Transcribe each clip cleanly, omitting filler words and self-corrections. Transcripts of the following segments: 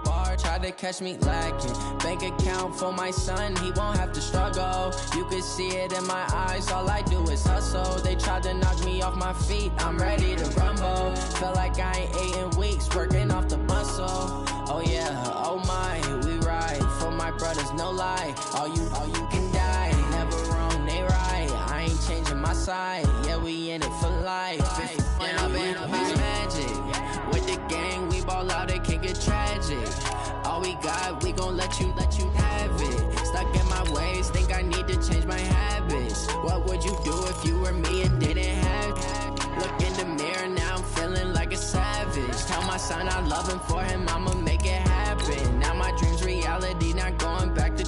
bar, try to catch me lacking. Bank account for my son, he won't have to struggle. You can see it in my eyes, all I do is hustle. They tried to knock me off my feet, I'm ready to rumble. Feel like I ain't ate in weeks, working off the muscle. Oh yeah, oh my, we ride for my brothers, no lie. All you can die, never wrong, they right. I ain't changing my side, yeah, we in it for life. When I've been magic, with the gang, we ball out, it can get tragic. All we got, we gon' let you have it. Stuck in my ways, think I need to change my habits. What would you do if you were me and didn't have it? Look in the mirror, now I'm feeling like a savage. Tell my son I love him, for him I'ma make it happen. Now my dream's reality, not going back to.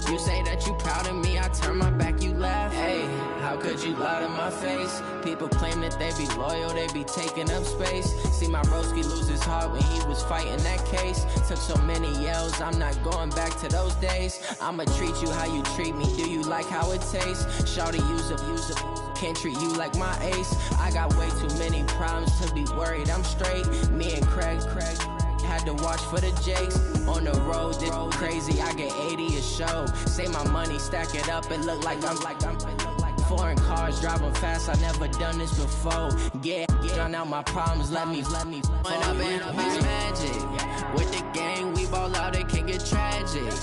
You say that you proud of me, I turn my back, you laugh. Hey, how could you lie to my face? People claim that they be loyal, they be taking up space. See my broski lose his heart when he was fighting that case. Took so many yells, I'm not going back to those days. I'ma treat you how you treat me, do you like how it tastes? Shawty, use up, can't treat you like my ace. I got way too many problems to be worried, I'm straight. Me and Craig had to watch for the Jakes. On the road, this crazy, I get 80 a show. Say my money, stack it up, it look like I'm foreign cars, driving fast, I never done this before. Yeah, drown out my problems, let me When I've been magic, with the gang, we ball out, it can get tragic.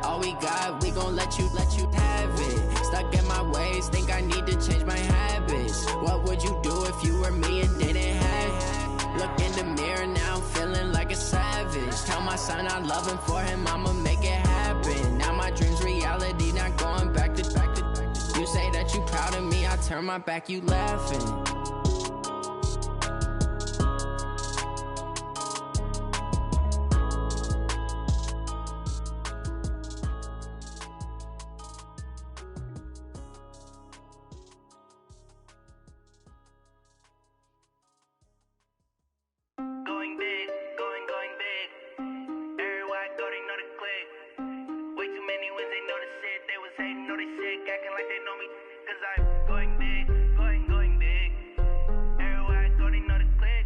All we got, we gon' let you have it. Stuck in my ways, think I need to change my habits. What would you do if you were me and didn't have it? Look in the mirror, now I'm feeling like a savage. Tell my son I love him, for him I'ma make it happen. Now my dream's reality, not going back to. You say that you proud of me, I turn my back, you laughing. Going big, going big. Everywhere I go, they know the click. Way too many wins, they know the shit. They was hating, know they sick, acting like they know me. Cause I'm going big, going big. Everywhere I go, they know the click.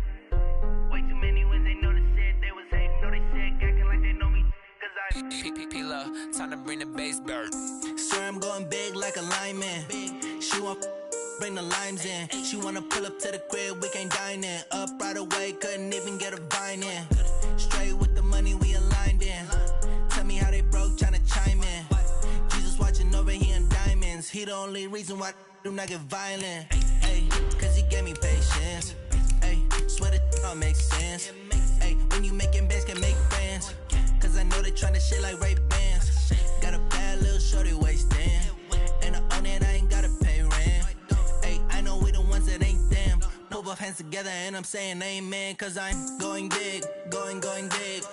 Way too many wins, they know the shit. They was hating, know they sick, acting like they know me. Cause I'm P-P-P-Love, time to bring the bass bird. Swear I'm going big like a lineman. She want bring the limes in. She wanna pull up to the crib, we can't dine in. Up right away, couldn't even get a vine in. Straight with the money, we aligned in. Tell me how they broke, tryna chime in. Jesus watching over here in diamonds. He the only reason why do not get violent. Hey, cause he gave me patience. Hey, swear that all makes sense. Hey, when you making bands, can make friends. Cause I know they tryna shit like Ray-Bans. Got a bad little shorty wasting. And I own it, I ain't gotta pay rent. Hey, I know we the ones that ain't them. Put both hands together and I'm saying amen. Cause I'm going big, going big.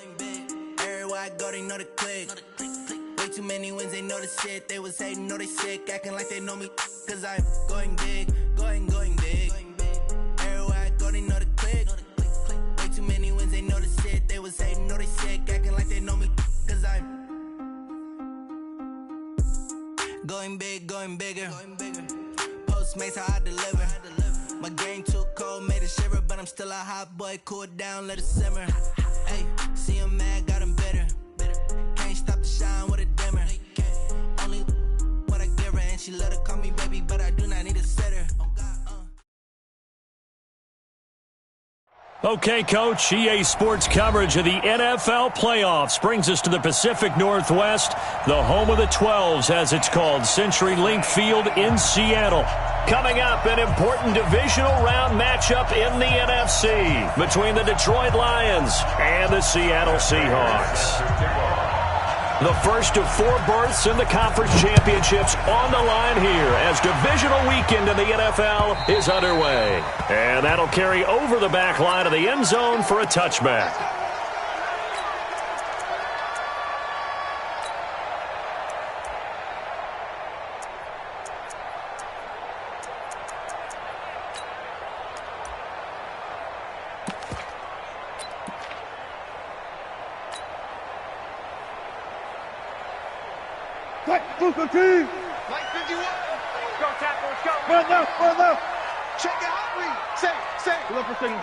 Everywhere I go, they know the click. Way too many wins, they know the shit. They was hating, know they sick, acting like they know me. Cause I'm going big, going big. Everywhere I go, they know the click. Way too many wins, they know the shit. They was hating, know they sick, acting like they know me. Cause I'm going big, going bigger. Postmates how I deliver. My game too cold, made it shiver, but I'm still a hot boy. Cool it down, let it simmer. Hey, see him mad, got him bitter. Can't stop the shine with a dimmer. Only what I give her, and she let her call me baby, but I do not need a sitter. Okay, Coach, EA Sports coverage of the NFL playoffs brings us to the Pacific Northwest, the home of the 12s, as it's called, CenturyLink Field in Seattle. Coming up, an important divisional round matchup in the NFC between the Detroit Lions and the Seattle Seahawks. The first of 4 berths in the conference championships on the line here as divisional weekend in the NFL is underway. And that'll carry over the back line of the end zone for a touchback. Booster team! Light 51! Go, tackle, let's go! Run left! Check it out, Lee! Say! Look for signal.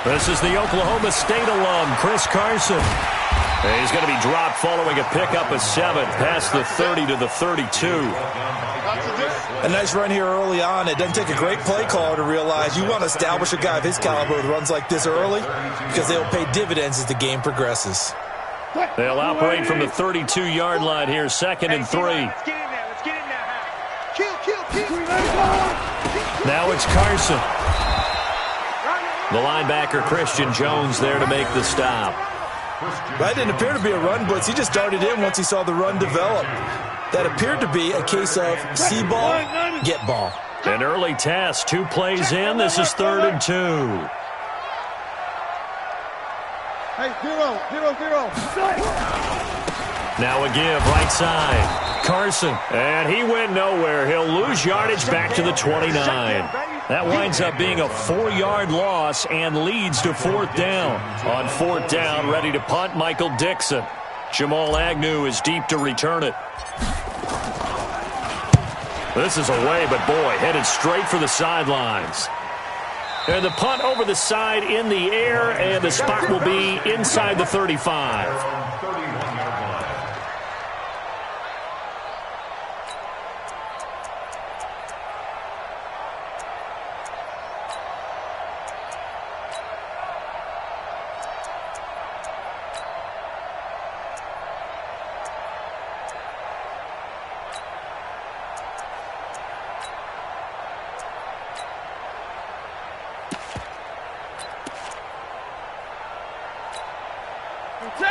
This is the Oklahoma State alum, Chris Carson. He's going to be dropped following a pickup of 7 past the 30 to the 32. A nice run here early on. It doesn't take a great play caller to realize you want to establish a guy of his caliber with runs like this early because they'll pay dividends as the game progresses. They'll operate from the 32-yard line here, 2nd and 3. Let's get in there. Let's get in there. Kill. Now it's Carson. The linebacker, Christian Jones, there to make the stop. That didn't appear to be a run blitz. He just darted in once he saw the run develop. That appeared to be a case of see ball, get ball. An early test, 2 plays in. This is 3rd and 2. Hey, 0. Now a give, right side. Carson, and he went nowhere. He'll lose yardage back to the 29. That winds up being a 4-yard loss and leads to 4th down. On 4th down, ready to punt, Michael Dixon. Jamal Agnew is deep to return it. This is away, but boy, headed straight for the sidelines. And the punt over the side in the air, and the spot will be inside the 35.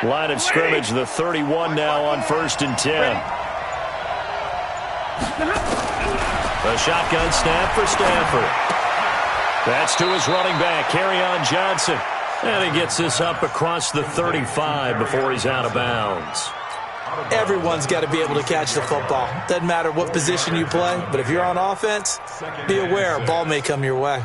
Line of scrimmage, the 31 now on 1st and 10. A shotgun snap for Stanford. That's to his running back, Kerryon Johnson. And he gets this up across the 35 before he's out of bounds. Everyone's got to be able to catch the football. Doesn't matter what position you play, but if you're on offense, be aware a ball may come your way.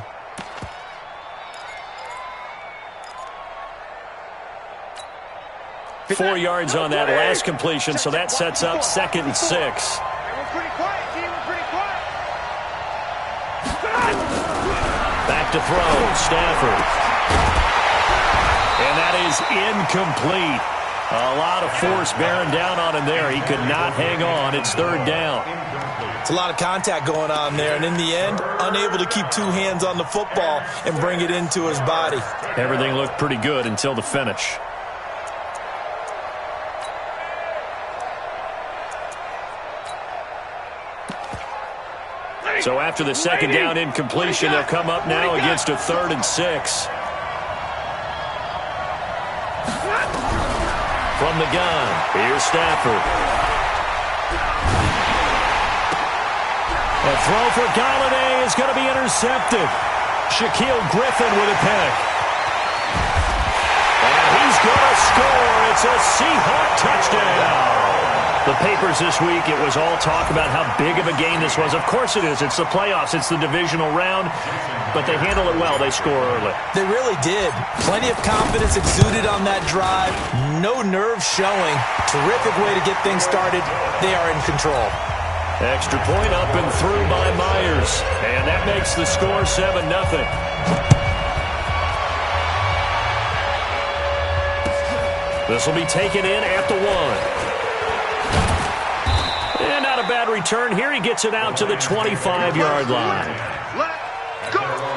Four yards on that last completion, so that sets up 2nd and 6. Back to throw, Stafford. And that is incomplete. A lot of force bearing down on him there. He could not hang on. It's 3rd down. It's a lot of contact going on there, and in the end, unable to keep 2 hands on the football and bring it into his body. Everything looked pretty good until the finish. So after the 2nd down incompletion, they'll come up now against a 3rd and 6. From the gun, here's Stafford. A throw for Galladay is going to be intercepted. Shaquille Griffin with a pick. And he's going to score. It's a Seahawk touchdown. The papers this week, it was all talk about how big of a game this was. Of course it is. It's the playoffs. It's the divisional round. But they handle it well. They score early. They really did. Plenty of confidence exuded on that drive. No nerves showing. Terrific way to get things started. They are in control. Extra point up and through by Myers. And that makes the score 7-0. This will be taken in at the 1. And not a bad return here. He gets it out to the 25-yard line. Let's go.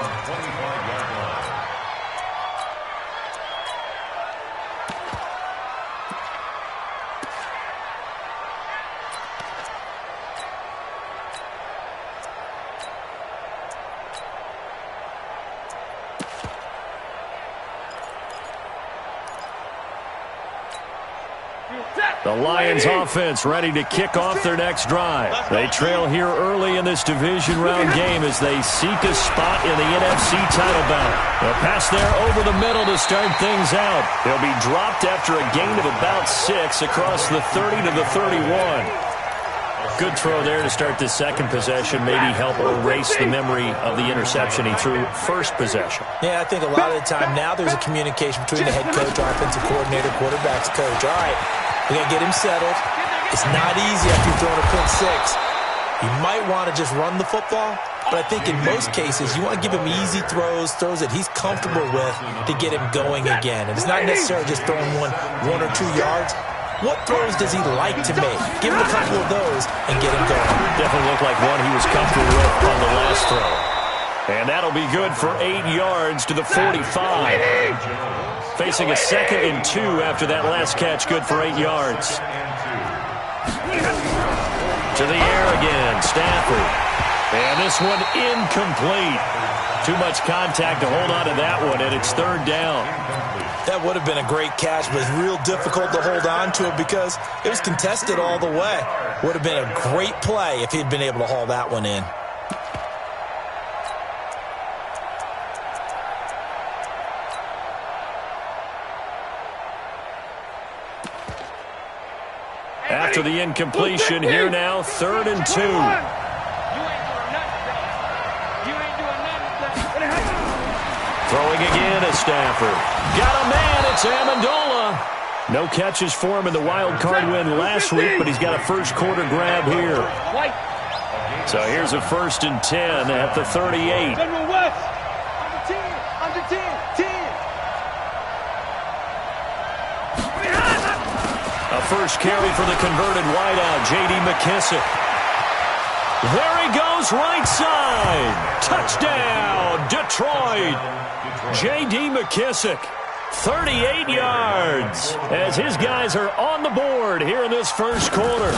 The Lions offense ready to kick off their next drive. They trail here early in this division round game as they seek a spot in the NFC title bout. A pass there over the middle to start things out. He'll be dropped after a gain of about 6 across the 30 to the 31. Good throw there to start the 2nd possession. Maybe help erase the memory of the interception he threw 1st possession. Yeah, I think a lot of the time now there's a communication between the head coach, offensive coordinator, quarterback's coach. All right, we got to get him settled. It's not easy after you've thrown a pick 6. You might want to just run the football, but I think in most cases you want to give him easy throws that he's comfortable with to get him going again. And it's not necessarily just throwing one or 2 yards. What throws does he like to make? Give him a couple of those and get him going. Definitely looked like one he was comfortable with on the last throw. And that'll be good for 8 yards to the 45. Facing a 2nd and 2 after that last catch, good for 8 yards. To the air again, Stafford. And this one incomplete. Too much contact to hold on to that one, and it's 3rd down. That would have been a great catch, but it's real difficult to hold on to it because it was contested all the way. Would have been a great play if he'd been able to haul that one in. After the incompletion, here now, 3rd and 2. Throwing again is Stafford. Got a man, it's Amendola. No catches for him in the wild card win last week, but he's got a first quarter grab here. So here's a 1st and 10 at the 38. A first carry for the converted wideout, J.D. McKissic. There he goes, right side. Touchdown, Detroit. J.D. McKissic, 38 yards, as his guys are on the board here in this first quarter.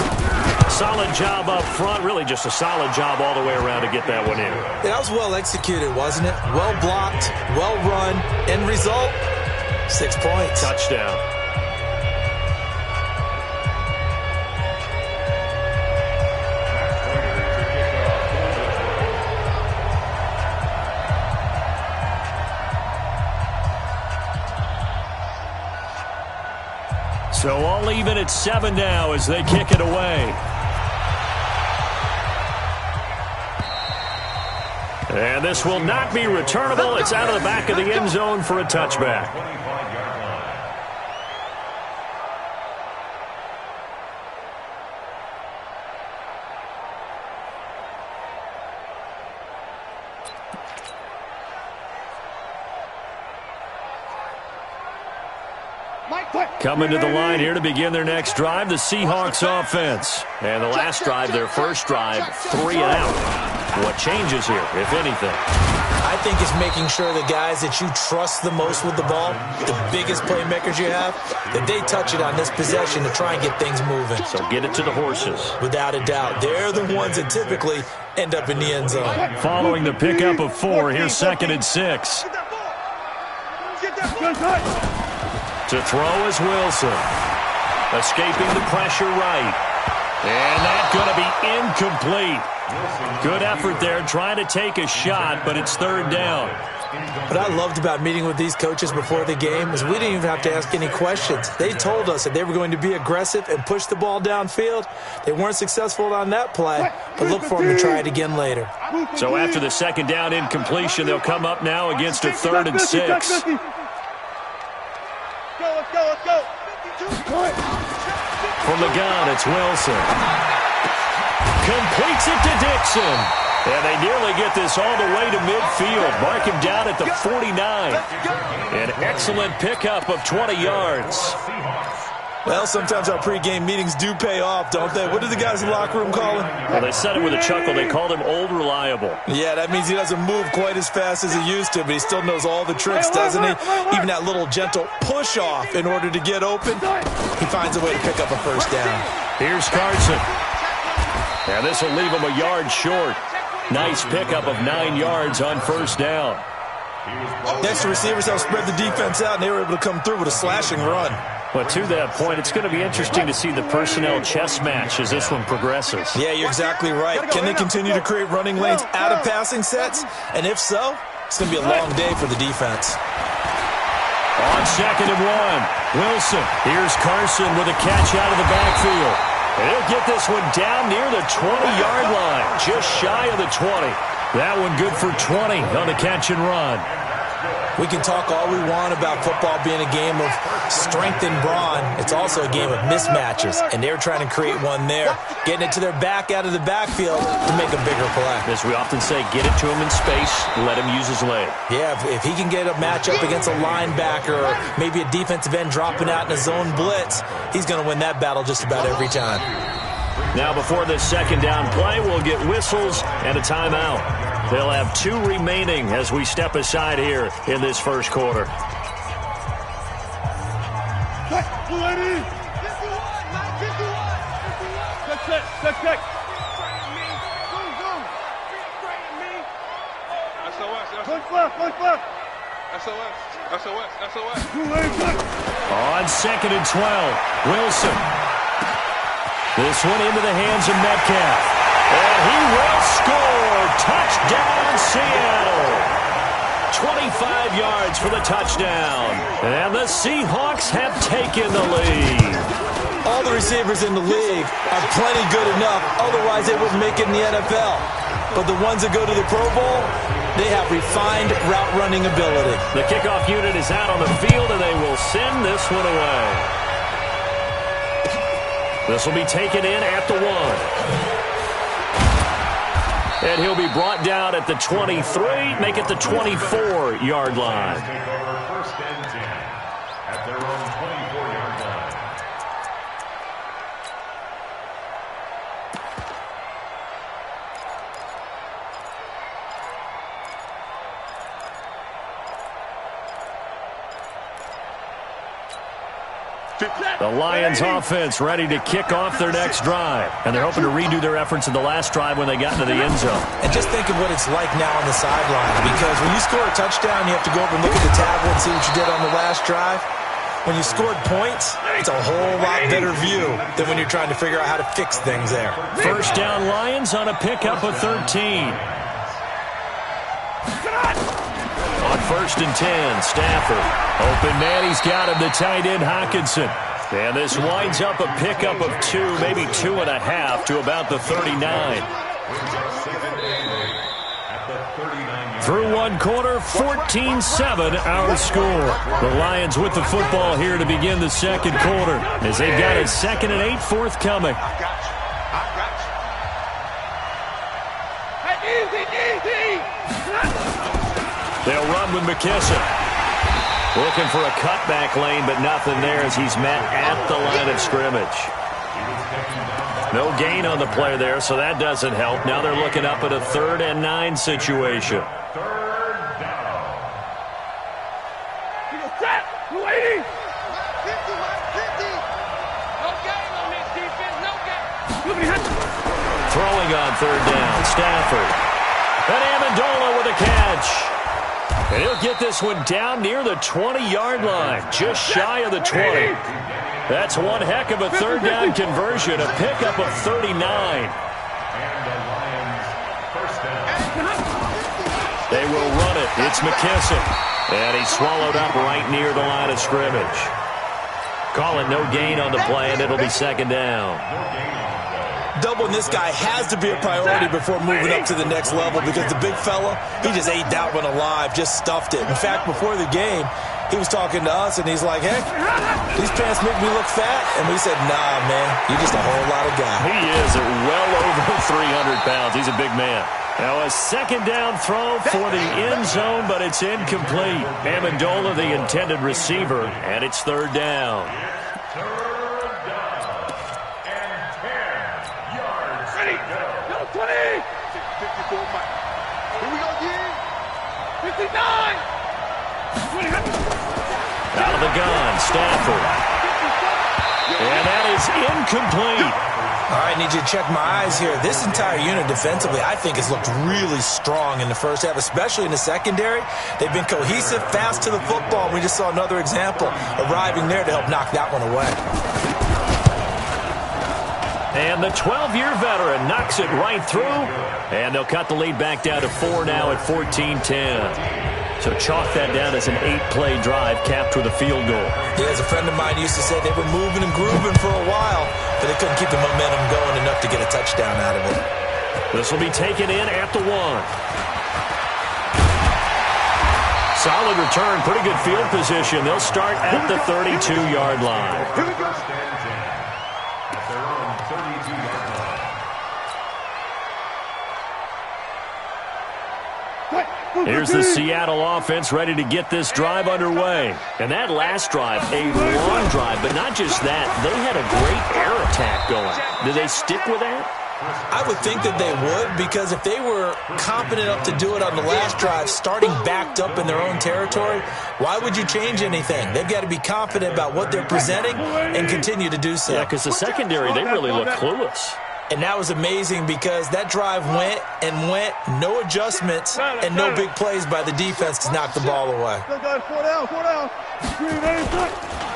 Solid job up front, really just a solid job all the way around to get that one in. That was well executed, wasn't it? Well blocked, well run. End result, 6 points. Touchdown. So all even at 7 now as they kick it away. And this will not be returnable. It's out of the back of the end zone for a touchback. Coming to the line here to begin their next drive, the Seahawks offense. And the last drive, their first drive, 3 and out. What changes here, if anything? I think it's making sure the guys that you trust the most with the ball, the biggest playmakers you have, that they touch it on this possession to try and get things moving. So get it to the horses. Without a doubt. They're the ones that typically end up in the end zone. Following the pickup of 4, here's 2nd and 6. To throw is Wilson. Escaping the pressure right. And that's going to be incomplete. Good effort there, trying to take a shot, but it's 3rd down. What I loved about meeting with these coaches before the game is we didn't even have to ask any questions. They told us that they were going to be aggressive and push the ball downfield. They weren't successful on that play, but look for them to try it again later. So after the 2nd down incompletion, they'll come up now against a 3rd and 6. Let's go. From the gun, it's Wilson. Completes it to Dixon. And they nearly get this all the way to midfield. Mark him down at the 49. An excellent pickup of 20 yards. Well, sometimes our pregame meetings do pay off, don't they? What did the guys in the locker room call him? Well, they said it with a chuckle. They called him Old Reliable. Yeah, that means he doesn't move quite as fast as he used to, but he still knows all the tricks, doesn't he? Even that little gentle push-off in order to get open, he finds a way to pick up a first down. Here's Carson. And this will leave him a yard short. Nice pickup of 9 yards on first down. Next, the receivers have spread the defense out, and they were able to come through with a slashing run. But to that point, it's going to be interesting to see the personnel chess match as this one progresses. Yeah, you're exactly right. Can they continue to create running lanes out of passing sets? And if so, it's going to be a long day for the defense. On 2nd and 1, Wilson. Here's Carson with a catch out of the backfield. And he'll get this one down near the 20-yard line, just shy of the 20. That one good for 20 on the catch and run. We can talk all we want about football being a game of strength and brawn. It's also a game of mismatches, and they're trying to create one there, getting it to their back out of the backfield to make a bigger play. As we often say, get it to him in space, let him use his leg. Yeah, if he can get a matchup against a linebacker or maybe a defensive end dropping out in a zone blitz, he's going to win that battle just about every time. Now before this second down play, we'll get whistles and a timeout. They'll have 2 remaining as we step aside here in this first quarter. Check. Push left. SOS. On 2nd and 12, Wilson. This one into the hands of Metcalf. And he will score. Touchdown, Seattle. 25 yards for the touchdown. And the Seahawks have taken the lead. All the receivers in the league are plenty good enough. Otherwise, they wouldn't make it in the NFL. But the ones that go to the Pro Bowl, they have refined route running ability. The kickoff unit is out on the field, and they will send this one away. This will be taken in at the 1. And he'll be brought down at the 23, make it the 24-yard line. First and 10 at their own 24-yard line. The Lions offense ready to kick off their next drive. And they're hoping to redo their efforts in the last drive when they got into the end zone. And just think of what it's like now on the sideline. Because when you score a touchdown, you have to go up and look at the tablet and see what you did on the last drive. When you scored points, it's a whole lot better view than when you're trying to figure out how to fix things there. First down Lions on a pickup of 13. On 1st and 10, Stafford. Open man, he's got him, the tight end Hockenson. And this winds up a pickup of 2, maybe 2.5 to about the 39. Through one quarter, 14-7 our score. The Lions with the football here to begin the second quarter as they've got a 2nd and 8 forthcoming. Easy. They'll run with McKissick. Looking for a cutback lane, but nothing there as he's met at the line of scrimmage. No gain on the play there, so that doesn't help. Now they're looking up at a 3rd and 9 situation. Third down. Set. 280. 50. No game on this defense. No game. Throwing on 3rd down, Stafford. And Amendola with a catch. And he'll get this one down near the 20-yard line, just shy of the 20. That's one heck of a 3rd down conversion, a pickup of 39. And the Lions first down. They will run it. It's McKissick. And he's swallowed up right near the line of scrimmage. Call it no gain on the play, and it'll be 2nd down. Doubling this guy has to be a priority before moving up to the next level because the big fella, he just ate that one alive, just stuffed it. In fact, before the game, he was talking to us, and he's like, hey, these pants make me look fat. And we said, nah, man, you're just a whole lot of guy. He is at well over 300 pounds. He's a big man. Now a 2nd down throw for the end zone, but it's incomplete. Amendola, the intended receiver, and it's 3rd down. Out of the gun, Stafford. And that is incomplete. All right, I need you to check my eyes here. This entire unit defensively, I think, has looked really strong in the first half, especially in the secondary. They've been cohesive, fast to the football. We just saw another example arriving there to help knock that one away. And the 12-year veteran knocks it right through. And they'll cut the lead back down to 4 now at 14-10. So chalk that down as an 8-play drive capped with a field goal. Yeah, as a friend of mine used to say, they were moving and grooving for a while, but they couldn't keep the momentum going enough to get a touchdown out of it. This will be taken in at the 1. solid return, pretty good field position. They'll start at the 32-yard line. Here we go. At their own 32-yard line. Here's the Seattle offense ready to get this drive underway. And that last drive, a long drive, but not just that. They had a great air attack going. Do they stick with that? I would think that they would, because if they were confident enough to do it on the last drive, starting backed up in their own territory, why would you change anything? They've got to be confident about what they're presenting and continue to do so. Yeah, because the secondary, they really look clueless. And that was amazing because that drive went and went, no adjustments and no big plays by the defense to knock the ball away.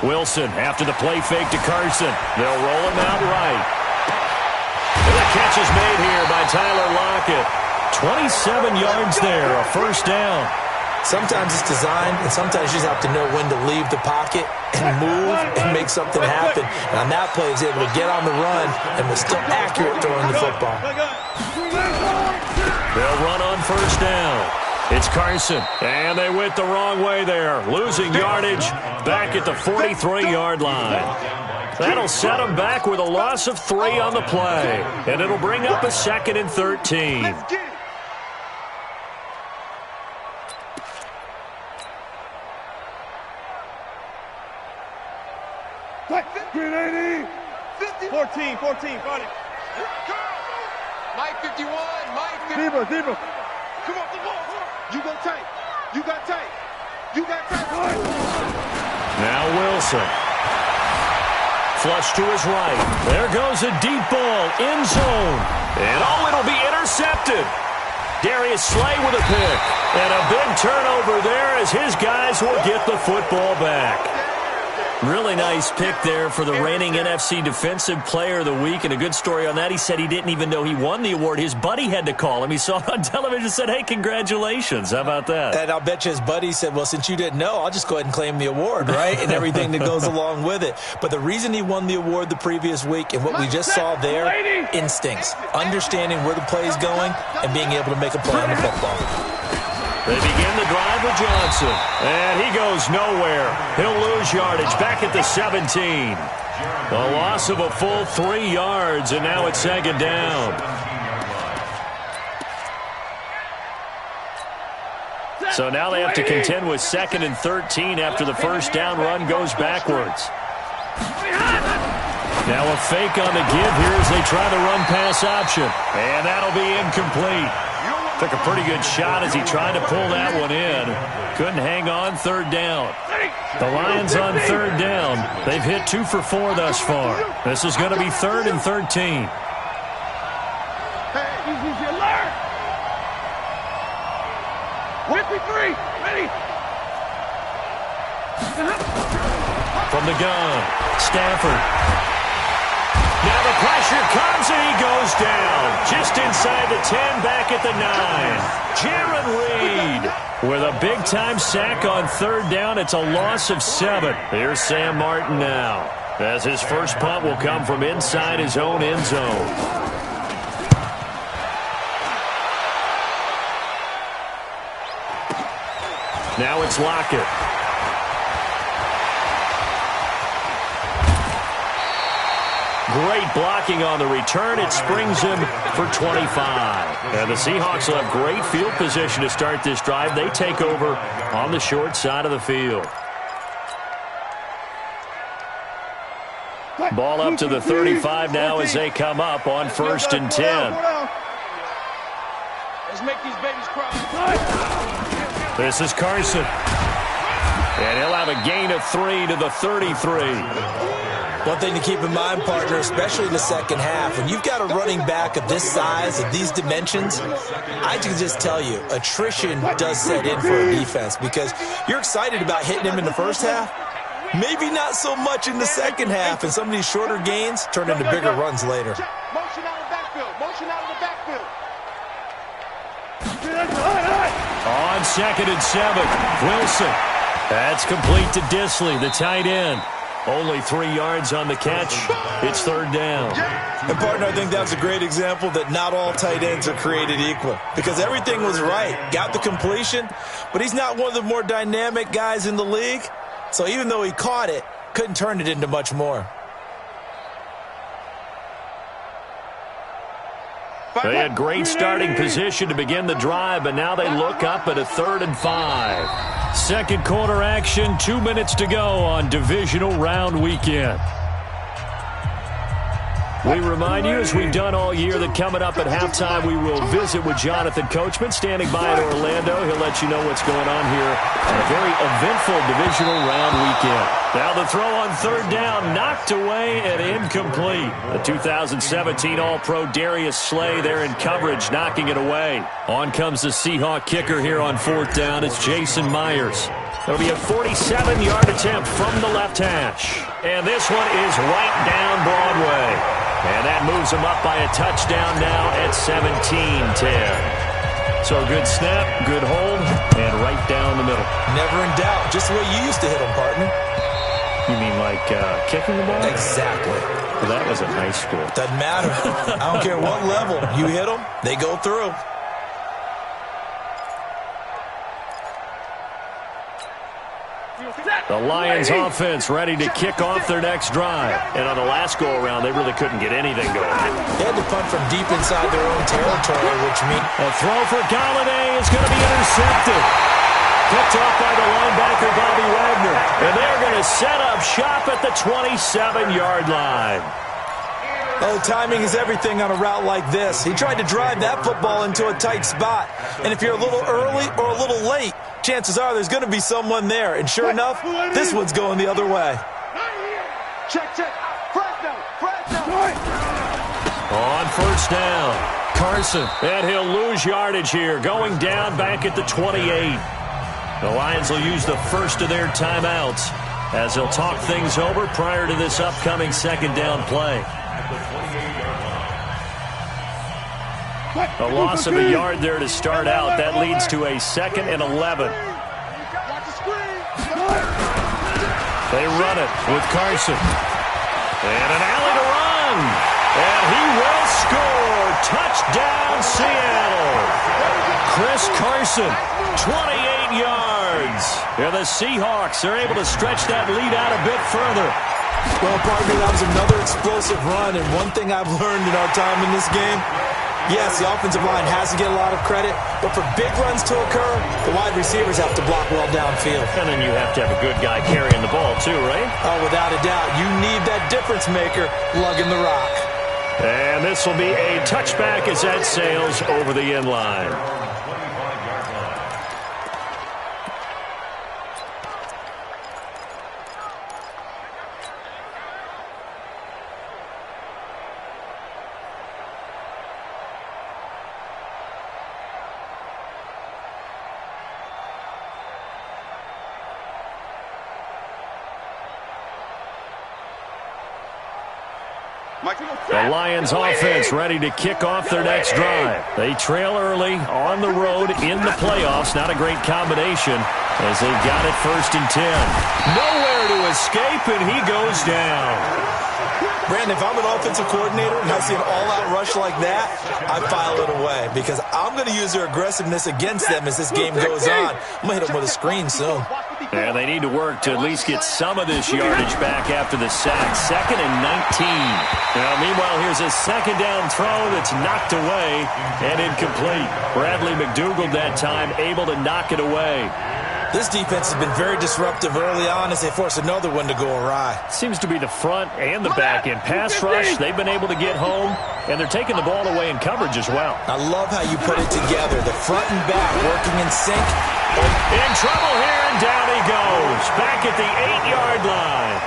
Wilson after the play fake to Carson. They'll roll him out right. And the catch is made here by Tyler Lockett. 27 yards there, a first down. Sometimes it's designed, and sometimes you just have to know when to leave the pocket and move and make something happen. And on that play, he was able to get on the run and was still accurate throwing the football. They'll run on first down. It's Carson, and they went the wrong way there, losing yardage back at the 43-yard line. That'll set them back with a loss of 3 on the play, and it'll bring up a 2nd and 13. Green 80. 14, 40. Mike 51, Mike 51. Deeper. Come on, you go tight. You got tight. Now Wilson. Flush to his right. There goes a deep ball, end zone. And it'll be intercepted. Darius Slay with a pick. And a big turnover there as his guys will get the football back. Really nice pick there for the reigning NFC Defensive Player of the Week. And a good story on that. He said he didn't even know he won the award. His buddy had to call him. He saw it on television and said, hey, congratulations. How about that? And I'll bet you his buddy said, well, since you didn't know, I'll just go ahead and claim the award, right? And everything that goes along with it. But the reason he won the award the previous week and what we just saw there, instincts. Understanding where the play is going and being able to make a play on the football. They begin the drive with Johnson, and he goes nowhere. He'll lose yardage back at the 17. A loss of a full 3 yards, and now it's 2nd down. So now they have to contend with 2nd and 13 after the first down run goes backwards. Now a fake on the give here as they try the run pass option, and that'll be incomplete. Took a pretty good shot as he tried to pull that one in. Couldn't hang on 3rd down. The Lions on 3rd down. They've hit 2 for 4 thus far. This is going to be 3rd and 13. Hey, easy alert. 53, ready. From the gun, Stafford. Now the pressure comes and he goes down. Just inside the 10, back at the 9. Jaron Reed with a big-time sack on 3rd down. It's a loss of 7. Here's Sam Martin now, as his first punt will come from inside his own end zone. Now it's Lockett. Great blocking on the return. It springs him for 25. And the Seahawks will have great field position to start this drive. They take over on the short side of the field. Ball up to the 35 now as they come up on 1st and 10. Let's make these babies cry. This is Carson. And he'll have a gain of 3 to the 33. One thing to keep in mind, partner, especially in the second half, when you've got a running back of this size, of these dimensions, I can just tell you, attrition does set in for a defense because you're excited about hitting him in the first half, maybe not so much in the second half, and some of these shorter gains turn into bigger runs later. Motion out of the backfield. Motion out of the backfield. On 2nd and 7, Wilson. That's complete to Disley, the tight end. Only 3 yards on the catch. It's third down. And, partner, I think that's a great example that not all tight ends are created equal because everything was right. Got the completion, but he's not one of the more dynamic guys in the league. So even though he caught it, couldn't turn it into much more. They had great starting position to begin the drive, but now they look up at a 3rd and 5. Second quarter action, 2 minutes to go on divisional round weekend. We remind you, as we've done all year, that coming up at halftime, we will visit with Jonathan Coachman, standing by in Orlando. He'll let you know what's going on here on a very eventful divisional round weekend. Now the throw on third down, knocked away and incomplete. The 2017 All-Pro Darius Slay there in coverage, knocking it away. On comes the Seahawk kicker here on fourth down. It's Jason Myers. It'll be a 47-yard attempt from the left hash. And this one is right down Broadway. And that moves him up by a touchdown now at 17-10. So good snap, good hold, and right down the middle. Never in doubt. Just the way you used to hit them, partner. You mean like kicking the ball? Exactly. Well, that was in high school. Doesn't matter. I don't care what level. You hit them, they go through. The Lions offense ready to kick off their next drive. And on the last go-around, they really couldn't get anything going. They had to punt from deep inside their own territory, which means a throw for Galladay is going to be intercepted. Picked off by the linebacker, Bobby Wagner. And they're going to set up shop at the 27-yard line. Oh, timing is everything on a route like this. He tried to drive that football into a tight spot. And if you're a little early or a little late, chances are there's going to be someone there. And sure enough, this one's going the other way. Check. Fresno. On first down, Carson. And he'll lose yardage here, going down back at the 28. The Lions will use the first of their timeouts as they'll talk things over prior to this upcoming second down play. A loss of a yard there to start out. That leads to a 2nd and 11. They run it with Carson. And an alley to run. And he will score. Touchdown, Seattle. Chris Carson, 28 yards. And the Seahawks are able to stretch that lead out a bit further. Well, partner, that was another explosive run. And one thing I've learned in our time in this game, yes, the offensive line has to get a lot of credit, but for big runs to occur, the wide receivers have to block well downfield. And then you have to have a good guy carrying the ball too, right? Oh, without a doubt. You need that difference maker lugging the rock. And this will be a touchback as that sails over the end line. The Lions offense ready to kick off their next drive. They trail early on the road in the playoffs. Not a great combination as they've got it 1st and 10. Nowhere to escape, and he goes down. Brandon, if I'm an offensive coordinator and I see an all-out rush like that, I file it away because I'm going to use their aggressiveness against them as this game goes on. I'm going to hit them with a screen soon. And they need to work to at least get some of this yardage back after the sack. 2nd and 19. Now, meanwhile, here's a second down throw that's knocked away and incomplete. Bradley McDougald that time able to knock it away. This defense has been very disruptive early on as they force another one to go awry. Seems to be the front and the back end. Pass rush, they've been able to get home, and they're taking the ball away in coverage as well. I love how you put it together. The front and back working in sync. In trouble here, and down he goes. Back at the 8-yard line.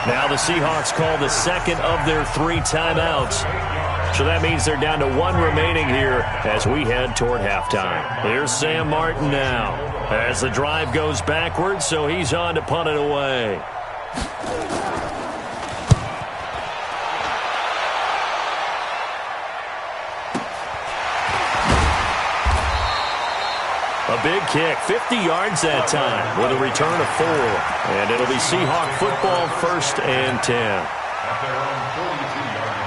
Now the Seahawks call the second of their 3 timeouts. So that means they're down to 1 remaining here as we head toward halftime. Here's Sam Martin now as the drive goes backwards, so he's on to punt it away. A big kick, 50 yards that time with a return of 4. And it'll be Seahawk football, 1st and 10. At their own 42-yard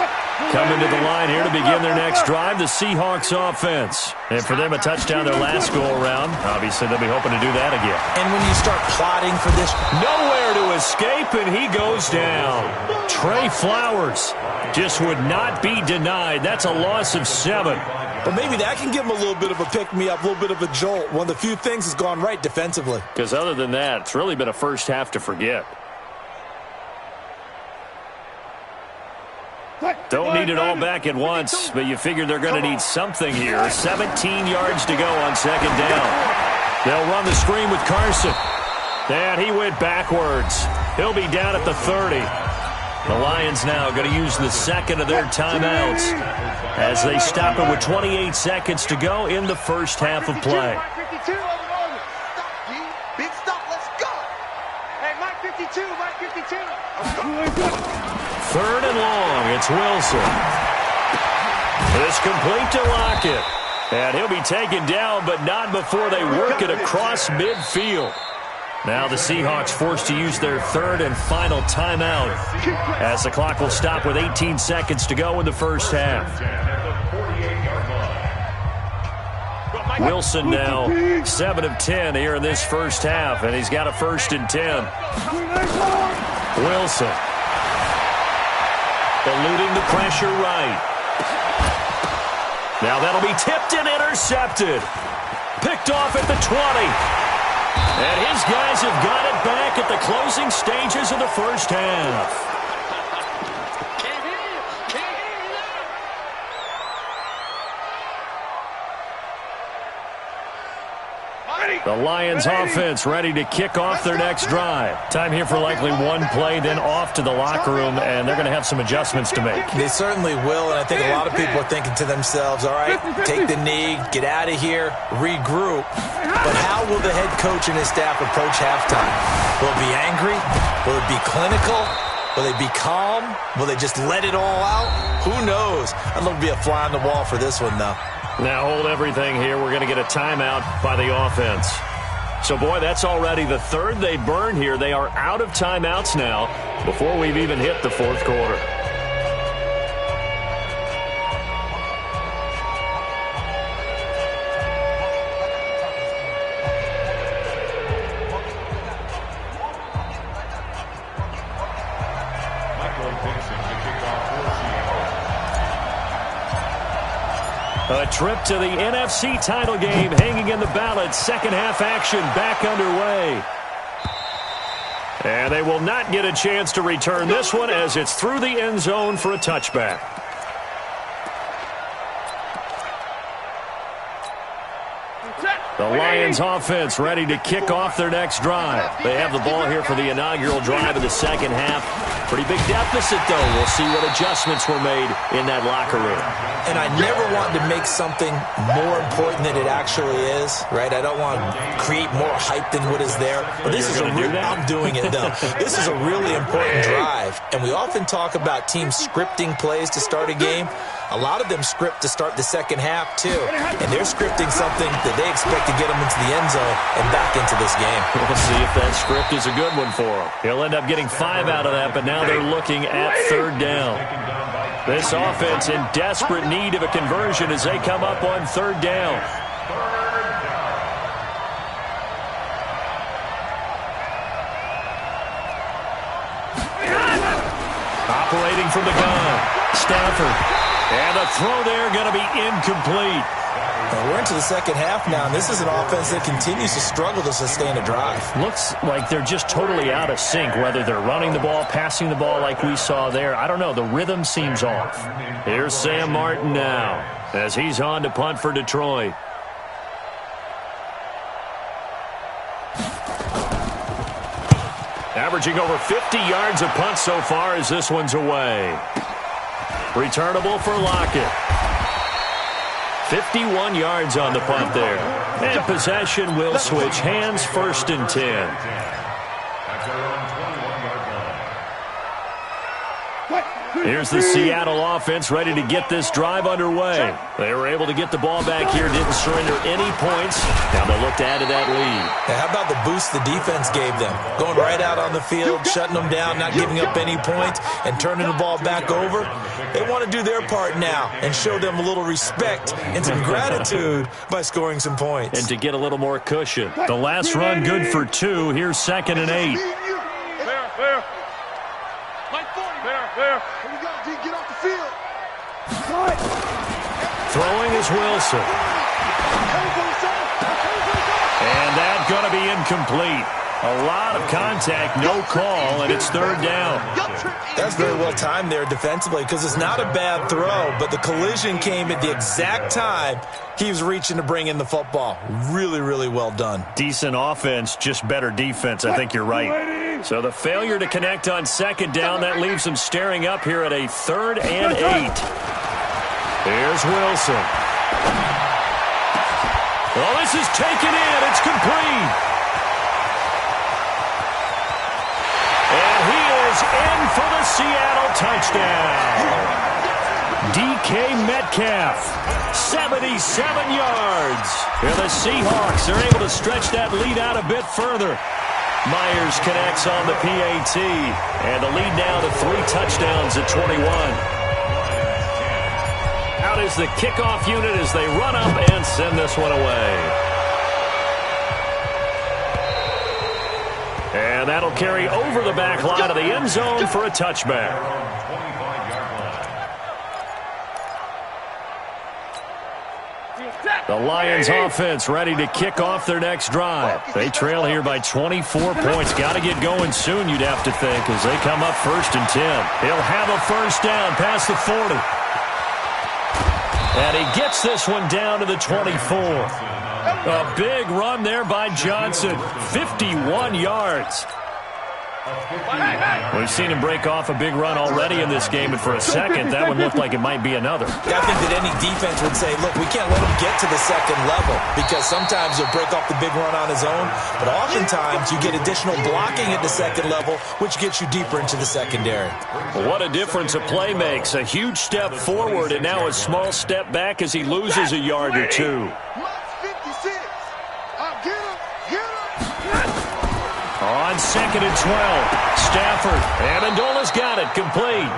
line. Coming to the line here to begin their next drive, the Seahawks offense. And for them, a touchdown their last go-around. Obviously, they'll be hoping to do that again. And when you start plotting for this, nowhere to escape, and he goes down. Trey Flowers just would not be denied. That's a loss of 7. but maybe that can give him a little bit of a pick-me-up, a little bit of a jolt. One of the few things has gone right defensively. Because other than that, it's really been a first half to forget. Don't need it all back at once, but you figure they're going to need something here. 17 yards to go on 2nd down. They'll run the screen with Carson. And he went backwards. He'll be down at the 30. The Lions now going to use the second of their timeouts as they stop it with 28 seconds to go in the first half of play. Big stop, let's go. Hey, Mike 52, Mike 52. 3rd and long, it's Wilson. It's complete to Lockett. And he'll be taken down, but not before they work it across midfield. Now the Seahawks forced to use their 3rd and final timeout as the clock will stop with 18 seconds to go in the first half. Wilson now 7 of 10 here in this first half, and he's got a 1st and 10. Wilson eluding the pressure right. Now that'll be tipped and intercepted. Picked off at the 20. And his guys have got it back at the closing stages of the first half. The Lions offense ready to kick off their next drive. Time here for likely one play, then off to the locker room, and they're going to have some adjustments to make. They certainly will, and I think a lot of people are thinking to themselves, all right, take the knee, get out of here, regroup. But how will the head coach and his staff approach halftime? Will it be angry? Will it be clinical? Will they be calm? Will they just let it all out? Who knows? I'd love to be a fly on the wall for this one, though. Now hold everything here. We're going to get a timeout by the offense. So, boy, that's already the 3rd they burned here. They are out of timeouts now before we've even hit the 4th quarter. A trip to the NFC title game hanging in the balance. Second half action back underway. And they will not get a chance to return this one as it's through the end zone for a touchback. The Lions offense ready to kick off their next drive. They have the ball here for the inaugural drive of the second half. Pretty big deficit, though. We'll see what adjustments were made in that locker room. And I never want to make something more important than it actually is, right? I don't want to create more hype than what is there. But this is I'm doing it, though. This is a really important drive. And we often talk about teams scripting plays to start a game. A lot of them script to start the second half, too. And they're scripting something that they expect to get them into the end zone and back into this game. We'll see if that script is a good one for him. He'll end up getting 5 out of that, but now they're looking at 3rd down. This offense in desperate need of a conversion as they come up on 3rd down. Operating from the gun, Stafford. And the throw there going to be incomplete. And we're into the second half now, and this is an offense that continues to struggle to sustain a drive. Looks like they're just totally out of sync, whether they're running the ball, passing the ball like we saw there. I don't know. The rhythm seems off. Here's Sam Martin now as he's on to punt for Detroit. Averaging over 50 yards a punt so far as this one's away. Returnable for Lockett. 51 yards on the punt there. And possession will switch hands, 1st and 10. At their own 21-yard line. Here's the Seattle offense ready to get this drive underway. They were able to get the ball back here, didn't surrender any points. Now they'll look to add to that lead. Now, how about the boost the defense gave them? Going right out on the field, shutting them down, not giving up any points, and turning the ball back over. They want to do their part now and show them a little respect and some gratitude by scoring some points. And to get a little more cushion. The last run good for 2. Here's 2nd and 8. Fair. Here we go, D. Get off the field. Throwing is Wilson. And that's going to be incomplete. A lot of contact, no call, and it's 3rd down. That's very well timed there defensively because it's not a bad throw, but the collision came at the exact time he was reaching to bring in the football. Really, really well done. Decent offense, just better defense. I think you're right. So the failure to connect on 2nd down, that leaves them staring up here at a 3rd and 8. Here's Wilson. Well, this is taken in. It's complete. And he is in for the Seattle touchdown. DK Metcalf, 77 yards. And the Seahawks are able to stretch that lead out a bit further. Myers connects on the PAT. And the lead now to 3 touchdowns at 21. Out is the kickoff unit as they run up and send this one away. And that'll carry over the back line of the end zone for a touchback. The Lions offense ready to kick off their next drive. They trail here by 24 points. Got to get going soon, you'd have to think, as they come up 1st and 10. He'll have a 1st down past the 40. And he gets this one down to the 24. A big run there by Johnson. 51 yards. We've seen him break off a big run already in this game, and for a second, that one looked like it might be another. I think that any defense would say, look, we can't let him get to the 2nd level because sometimes he'll break off the big run on his own, but oftentimes you get additional blocking at the 2nd level, which gets you deeper into the secondary. What a difference a play makes. A huge step forward and now a small step back as he loses a yard or 2. On 2nd and 12, Stafford. Amendola's got it, complete.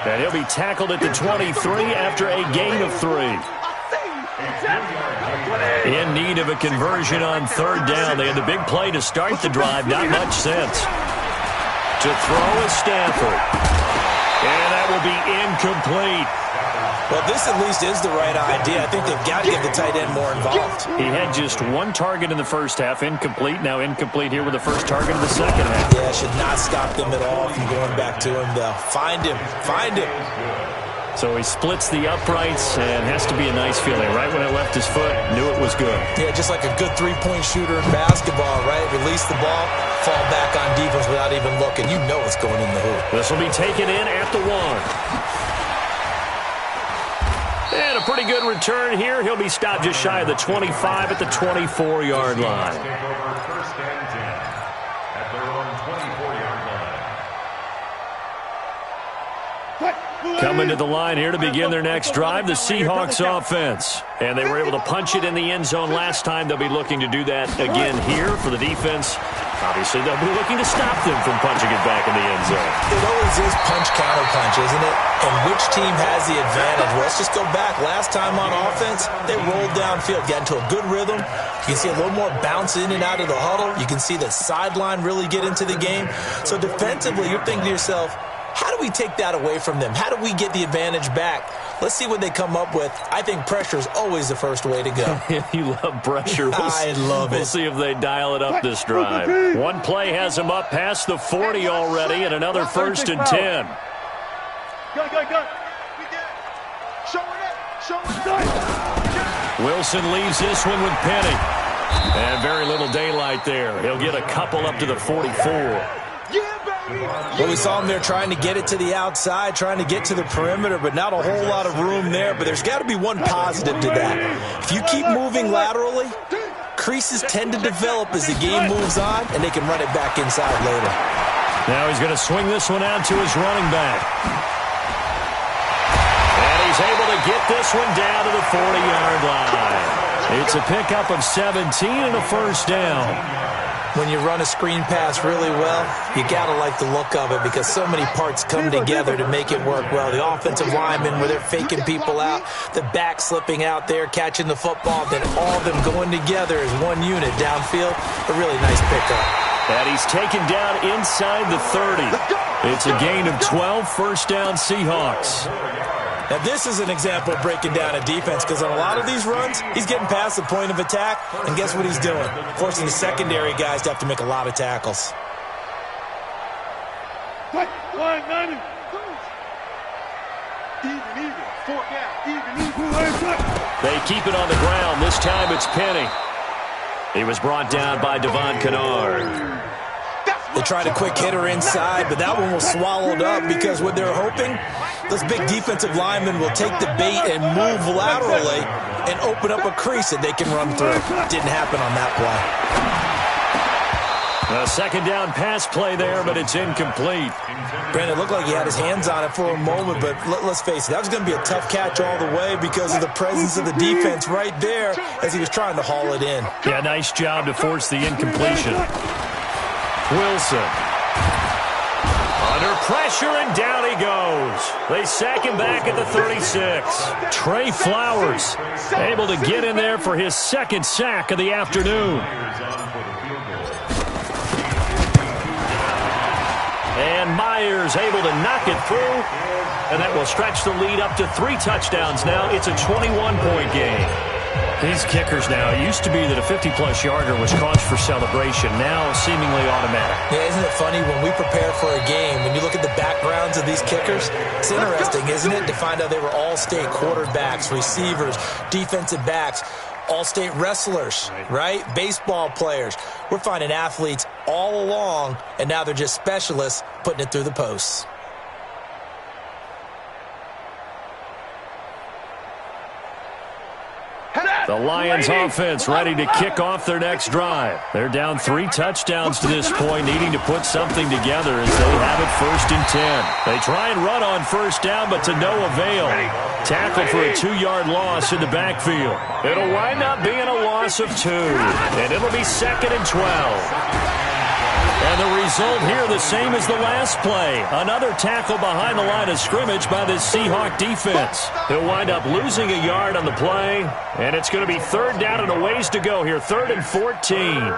And he'll be tackled at the 23 after a gain of 3. In need of a conversion on 3rd down. They had the big play to start the drive, not much sense. To throw is Stafford. And that will be incomplete. Well, this at least is the right idea. I think they've got to get the tight end more involved. He had just 1 target in the first half, incomplete. Now incomplete here with the first target of the second half. Yeah, should not stop them at all from going back to him. They'll find him. So he splits the uprights and has to be a nice feeling. Right when it left his foot, knew it was good. Yeah, just like a good 3-point shooter in basketball, right? Release the ball, fall back on defense without even looking. You know it's going in the hoop. This will be taken in at the 1. And a pretty good return here. He'll be stopped just shy of the 25 at the 24-yard line. Coming to the line here to begin their next drive, the Seahawks offense. And they were able to punch it in the end zone last time. They'll be looking to do that again here for the defense. Obviously, they'll be looking to stop them from punching it back in the end zone. It always is punch-counter-punch, isn't it? And which team has the advantage? Well, let's just go back. Last time on offense, they rolled downfield, got into a good rhythm. You can see a little more bounce in and out of the huddle. You can see the sideline really get into the game. So defensively, you're thinking to yourself, how do we take that away from them? How do we get the advantage back? Let's see what they come up with. I think pressure is always the first way to go. You love pressure. I love it. We'll see if they dial it up this drive. One play has them up past the 40 already, and another 1st and 10. Go. Show it up. Wilson leaves this one with Penny. And very little daylight there. He'll get a couple up to the 44. Well, we saw him there trying to get it to the outside, trying to get to the perimeter, but not a whole lot of room there. But there's got to be one positive to that. If you keep moving laterally, creases tend to develop as the game moves on, and they can run it back inside later. Now he's going to swing this one out to his running back. is able to get this one down to the 40-yard line. It's a pickup of 17 and a first down. When you run a screen pass really well, you got to like the look of it because so many parts come together to make it work well. The offensive linemen, where they're faking people out, the back slipping out there, catching the football, then all of them going together as one unit downfield. A really nice pickup. And he's taken down inside the 30. It's a gain of 12, first down Seahawks. Now, this is an example of breaking down a defense because on a lot of these runs, he's getting past the point of attack, and guess what he's doing? Forcing the secondary guys to have to make a lot of tackles. Even. Four down. Even. They keep it on the ground. This time it's Penny. He was brought down by Devon Kennard. They tried a quick hitter inside, but that one was swallowed up because what they're hoping, those big defensive linemen will take the bait and move laterally and open up a crease that they can run through. Didn't happen on that play. A second down pass play there, but it's incomplete. Brandon, it looked like he had his hands on it for a moment, but let's face it, that was going to be a tough catch all the way because of the presence of the defense right there as he was trying to haul it in. Yeah, nice job to force the incompletion. Wilson. Under pressure, and down he goes. They sack him back at the 36. Trey Flowers able to get in there for his second sack of the afternoon. And Myers able to knock it through. And that will stretch the lead up to 3 touchdowns now. It's a 21-point game. These kickers now, it used to be that a 50-plus yarder was cause for celebration. Now seemingly automatic. Yeah, isn't it funny when we prepare for a game, when you look at the backgrounds of these kickers, it's interesting, isn't it, to find out they were all-state quarterbacks, receivers, defensive backs, all-state wrestlers, right? Baseball players. We're finding athletes all along, and now they're just specialists putting it through the posts. The Lions offense ready to kick off their next drive. They're down 3 touchdowns to this point, needing to put something together as they have it 1st and 10. They try and run on first down, but to no avail. Tackle for a 2-yard loss in the backfield. It'll wind up being a loss of 2, and it'll be 2nd and 12. And the result here the same as the last play. Another tackle behind the line of scrimmage by this Seahawk defense. He'll wind up losing a yard on the play, and it's going to be 3rd down and a ways to go here. 3rd and 14.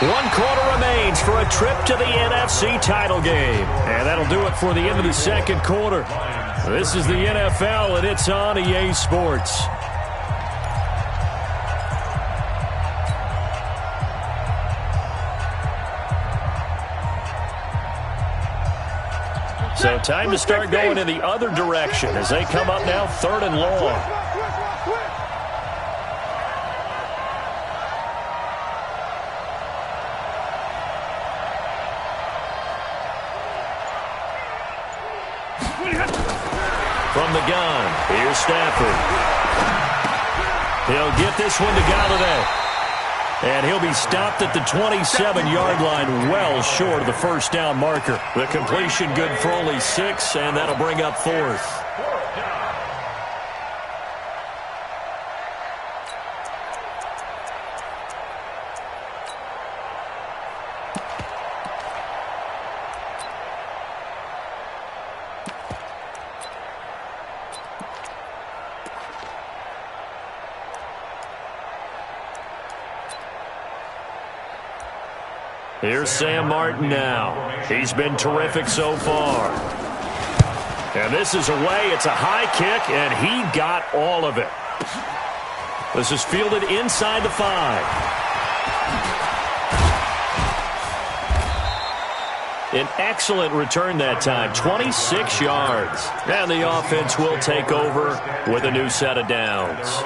One quarter remains for a trip to the NFC title game. And that'll do it for the end of the second quarter. This is the NFL, and it's on EA Sports. So time to start going in the other direction as they come up now 3rd and long. From the gun, here's Stafford. He'll get this one to Galladay. And he'll be stopped at the 27-yard line, well short of the first down marker. The completion good for only 6, and that'll bring up 4th. Here's Sam Martin now. He's been terrific so far. And this is away. It's a high kick, and he got all of it. This is fielded inside the 5. An excellent return that time, 26 yards. And the offense will take over with a new set of downs.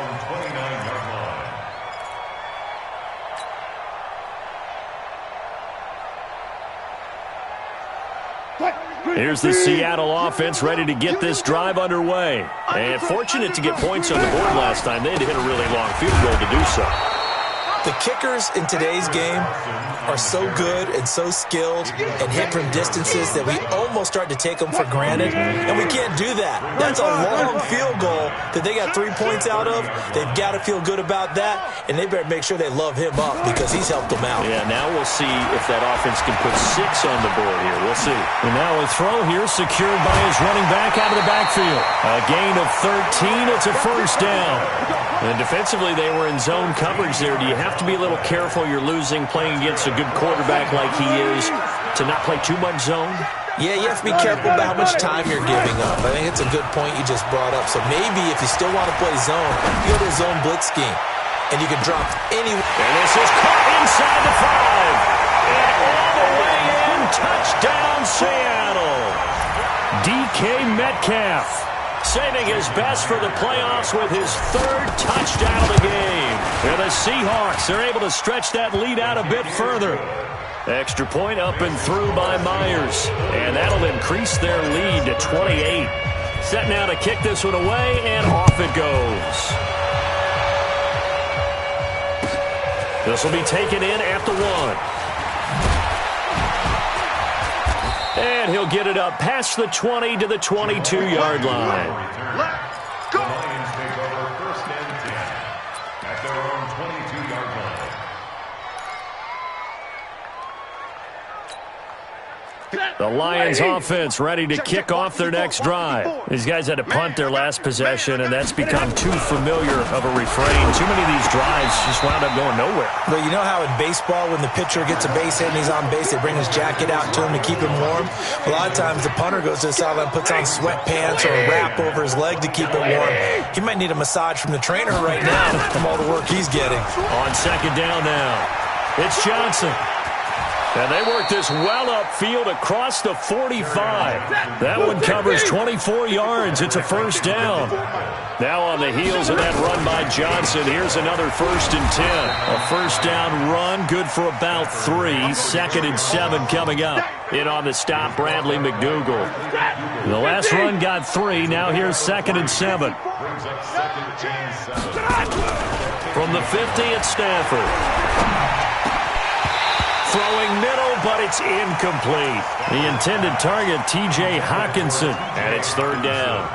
Here's the Seattle offense ready to get this drive underway. And fortunate to get points on the board last time. They had to hit a really long field goal to do so. The kickers in today's game are so good and so skilled and hit from distances that we almost start to take them for granted, and we can't do that. That's a long field goal that they got 3 points out of. They've got to feel good about that, and they better make sure they love him up because he's helped them out. Yeah, now we'll see if that offense can put 6 on the board here. We'll see. And now a throw here secured by his running back out of the backfield. A gain of 13. It's a first down. And defensively, they were in zone coverage there. Do you have to be a little careful? You're losing playing against a good quarterback like he is to not play too much zone? Yeah, you have to be careful about how much time you're giving up. I think it's a good point you just brought up. So maybe if you still want to play zone, you go to a zone blitz scheme, and you can drop any. And this is caught inside the 5. And all the way in, touchdown Seattle. DK Metcalf saving his best for the playoffs with his 3rd touchdown of the game. And the Seahawks are able to stretch that lead out a bit further. Extra point up and through by Myers. And that'll increase their lead to 28. Set now to kick this one away, and off it goes. This will be taken in at the 1. And he'll get it up past the 20 to the 22-yard line. Let's go! The Lions take over 1st and 10 at their own 22-yard line. The Lions offense ready to kick off their next drive. These guys had to punt their last possession, and that's become too familiar of a refrain. Too many of these drives just wound up going nowhere. But you know how in baseball, when the pitcher gets a base hit and he's on base, they bring his jacket out to him to keep him warm? A lot of times the punter goes to the sideline, puts on sweatpants or a wrap over his leg to keep it warm. He might need a massage from the trainer right now from all the work he's getting. On 2nd down now, it's Johnson. And they work this well upfield across the 45. That one covers 24 yards. It's a first down. Now on the heels of that run by Johnson, here's another 1st and 10. A first down run, good for about 3. 2nd and 7 coming up. In on the stop, Bradley McDougal. The last run got 3. Now here's 2nd and 7. From the 50, it's Stafford. Throwing middle, but it's incomplete. The intended target, T.J. Hawkinson, and it's 3rd down.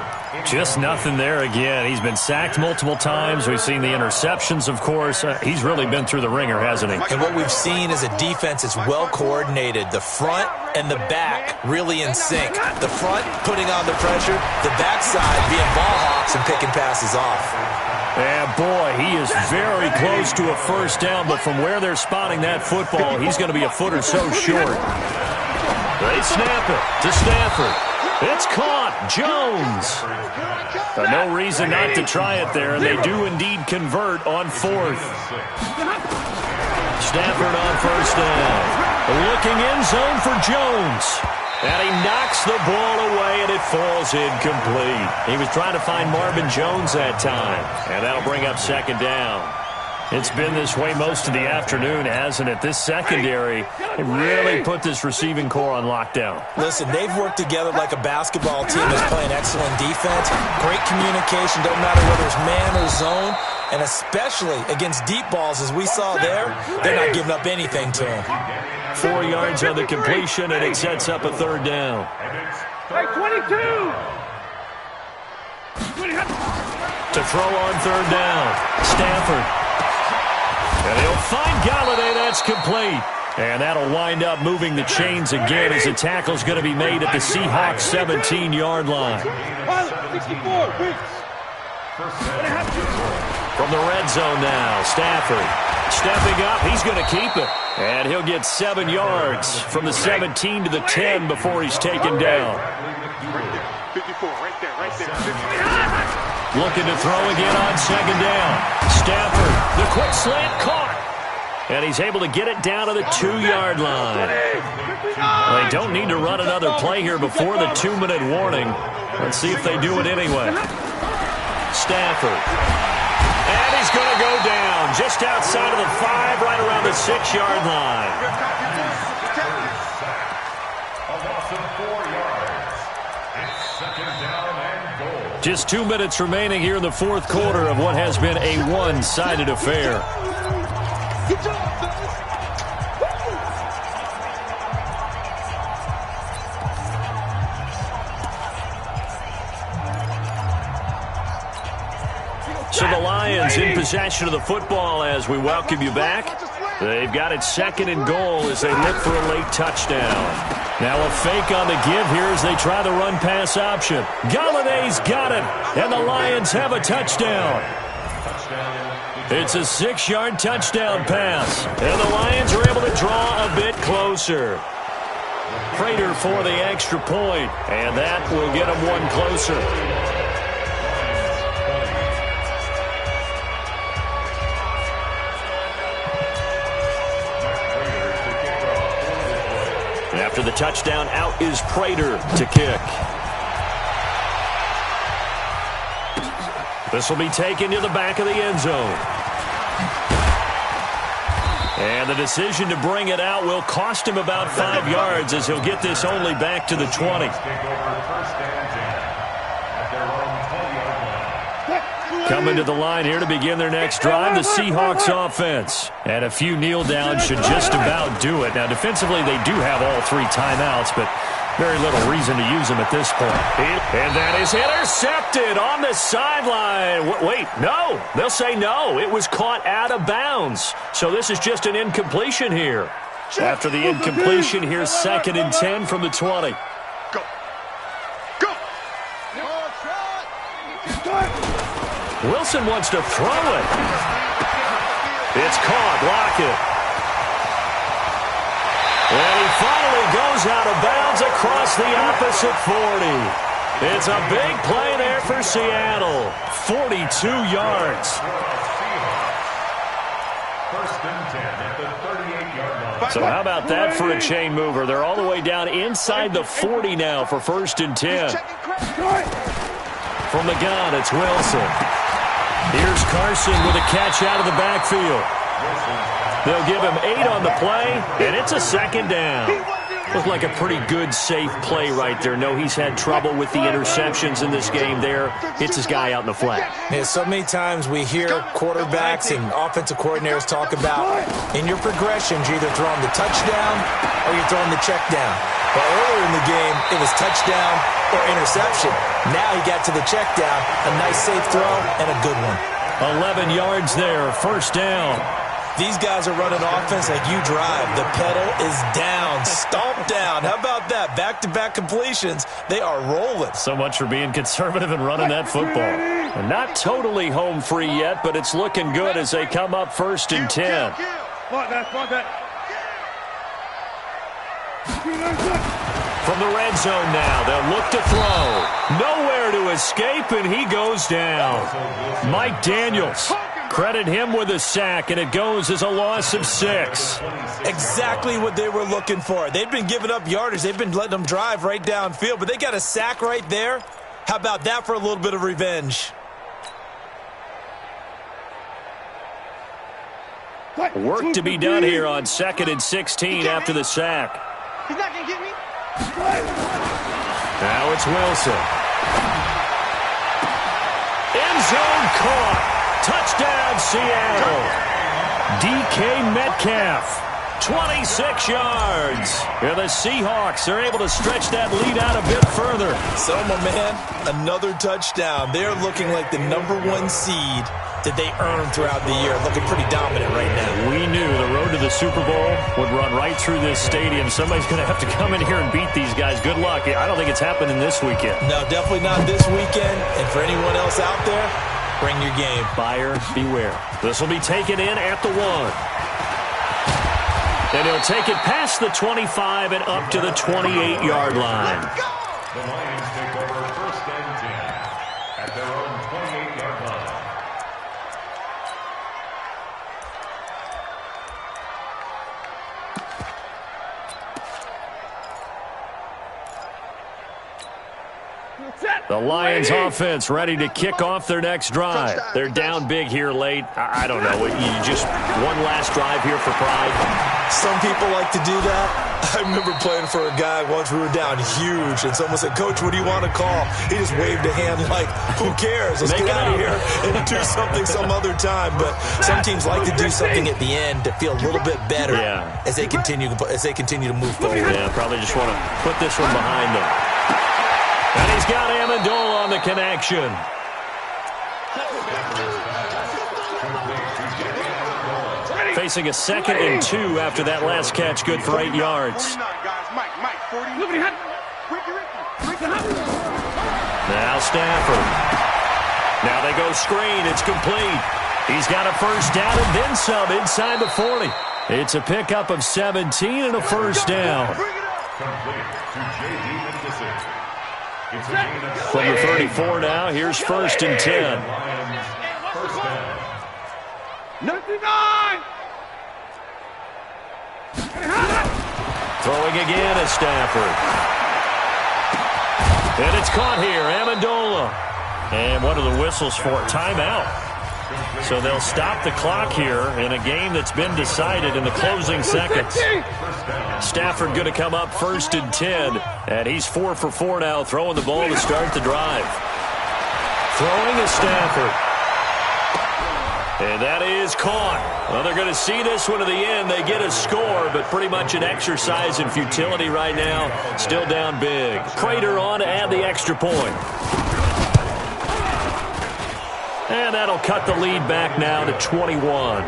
Just nothing there again. He's been sacked multiple times. We've seen the interceptions, of course. He's really been through the ringer, hasn't he? And what we've seen is a defense that's well coordinated. The front and the back really in sync. The front putting on the pressure, the backside being ball hawks and picking passes off. And boy, he is very close to a first down, but from where they're spotting that football, he's going to be a foot or so short. They snap it to Stafford. It's caught. Jones. No reason not to try it there, and they do indeed convert on 4th. Stafford on 1st down. Looking in zone for Jones. And he knocks the ball away, and it falls incomplete. He was trying to find Marvin Jones that time. And that'll bring up 2nd down. It's been this way most of the afternoon, hasn't it? This secondary, it really put this receiving core on lockdown. Listen, they've worked together like a basketball team that's playing excellent defense. Great communication, don't matter whether it's man or zone. And especially against deep balls, as we saw there, they're not giving up anything to him. 4 yards on the completion, and it sets up a 3rd down. Hey, 22! To throw on 3rd down, Stafford. And he'll find Galladay. That's complete. And that'll wind up moving the chains again as the tackle's going to be made at the Seahawks 17-yard line. From the red zone now, Stafford stepping up. He's going to keep it. And he'll get 7 yards from the 17 to the 10 before he's taken down. 54, right there. Looking to throw again on 2nd down. Stafford, the quick slant caught. And he's able to get it down to the 2-yard line. They don't need to run another play here before the 2-minute warning. Let's see if they do it anyway. Stafford. And he's going to go down just outside of the 5, right around the 6-yard line. A loss of 4 Just 2 minutes remaining here in the fourth quarter of what has been a one-sided affair. Good job, fellas. So the Lions in possession of the football as we welcome you back. They've got it second and goal as they look for a late touchdown. Now a fake on the give here as they try the run-pass option. Galladay's got it, and the Lions have a touchdown. It's a 6-yard touchdown pass, and the Lions are able to draw a bit closer. Prater for the extra point, and that will get them one closer. After the touchdown, out is Prater to kick. This will be taken to the back of the end zone. And the decision to bring it out will cost him about 5 yards as he'll get this only back to the 20. Coming to the line here to begin their next drive, the Seahawks offense. And a few kneel downs should just about do it. Now, defensively, they do have all 3 timeouts, but very little reason to use them at this point. And that is intercepted on the sideline. Wait, no. They'll say no. It was caught out of bounds. So this is just an incompletion here. After the incompletion, here's 2nd and 10 from the 20. Go. Go. Wilson wants to throw it. It's caught. Lockett. And he finally goes out of bounds across the opposite 40. It's a big play there for Seattle. 42 yards. First and 10 at the 38-yard line. So how about that for a chain mover? They're all the way down inside the 40 now for 1st and 10. From the gun, it's Wilson. Here's Carson with a catch out of the backfield. They'll give him 8 on the play, and it's a 2nd down. Looked like a pretty good, safe play right there. No, he's had trouble with the interceptions in this game there. Hits his guy out in the flat. Yeah, so many times we hear quarterbacks and offensive coordinators talk about in your progressions, you're either throwing the touchdown or you're throwing the check down. But earlier in the game, it was touchdown or interception. Now he got to the check down, a nice safe throw, and a good one. 11 yards there, 1st down. These guys are running offense like you drive. The pedal is down, stomped down. How about that? Back-to-back completions. They are rolling. So much for being conservative and running that football. And not totally home free yet, but it's looking good as they come up 1st and 10. Like that. From the red zone now, they'll look to throw. Nowhere to escape, and he goes down. Mike Daniels. Credit him with a sack, and it goes as a loss of 6. Exactly what they were looking for. They've been giving up yardage. They've been letting them drive right downfield, but they got a sack right there. How about that for a little bit of revenge? Work to be done here on 2nd and 16 after the sack. He's not going to get me. Now it's Wilson. End zone caught. Touchdown, Seattle. DK Metcalf, 26 yards. And the Seahawks are able to stretch that lead out a bit further. So, my man, another touchdown. They're looking like the #1 seed that they earned throughout the year. Looking pretty dominant right now. We knew the road to the Super Bowl would run right through this stadium. Somebody's going to have to come in here and beat these guys. Good luck. I don't think it's happening this weekend. No, definitely not this weekend. And for anyone else out there, bring your game. Buyer beware. This will be taken in at the 1. And he'll take it past the 25 and up to the 28-yard line. The Lions take over 1st and 10 at their own 28-yard line. The Lions offense ready to kick off their next drive. They're down big here late. I don't know. You just one last drive here for pride. Some people like to do that. I remember playing for a guy once. We were down huge, and someone said, "Coach, what do you want to call?" He just waved a hand like, "Who cares? Let's get out of here and do something some other time." But some teams like to do something at the end to feel a little bit better as they continue to move forward. Yeah, probably just want to put this one behind them. And he's got Amendola on the connection. Facing a 2nd and 2 after that last catch, good for 8 yards. Now Stafford. Now they go screen. It's complete. He's got a first down and then some inside the 40. It's a pickup of 17 and a first down. From the 34 now, here's 1st and 10. 99. Throwing again is Stafford. And it's caught here, Amendola. And what are the whistles for? Timeout. So they'll stop the clock here in a game that's been decided in the closing seconds. Stafford going to come up 1st and 10. And he's 4 for 4 now, throwing the ball to start the drive. Throwing is Stafford. And that is caught. Well, they're going to see this one to the end. They get a score, but pretty much an exercise in futility right now. Still down big. Prater on to add the extra point. And that'll cut the lead back now to 21.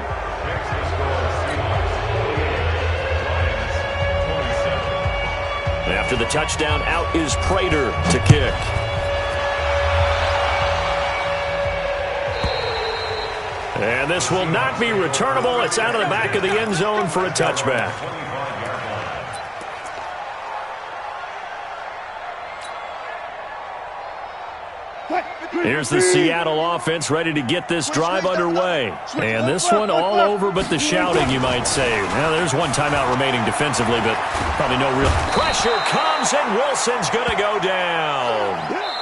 After the touchdown, out is Prater to kick. And this will not be returnable. It's out of the back of the end zone for a touchback. Here's the Seattle offense ready to get this drive underway. And this one all over but the shouting, you might say. Now, there's one timeout remaining defensively, but probably no real pressure comes, and Wilson's going to go down.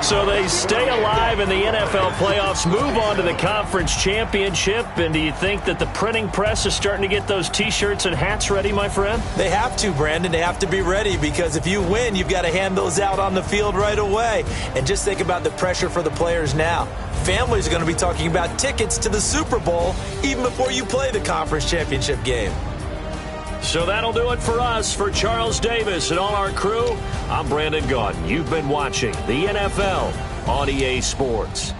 So they stay alive in the NFL playoffs, move on to the conference championship. And do you think that the printing press is starting to get those T-shirts and hats ready, my friend? They have to, Brandon. They have to be ready because if you win, you've got to hand those out on the field right away. And just think about the pressure for the players now. Families are going to be talking about tickets to the Super Bowl even before you play the conference championship game. So that'll do it for us. For Charles Davis and all our crew, I'm Brandon Gaudin. You've been watching the NFL on EA Sports.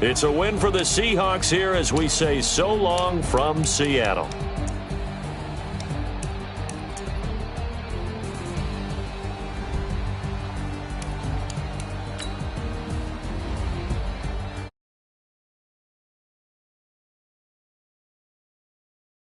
It's a win for the Seahawks here as we say so long from Seattle.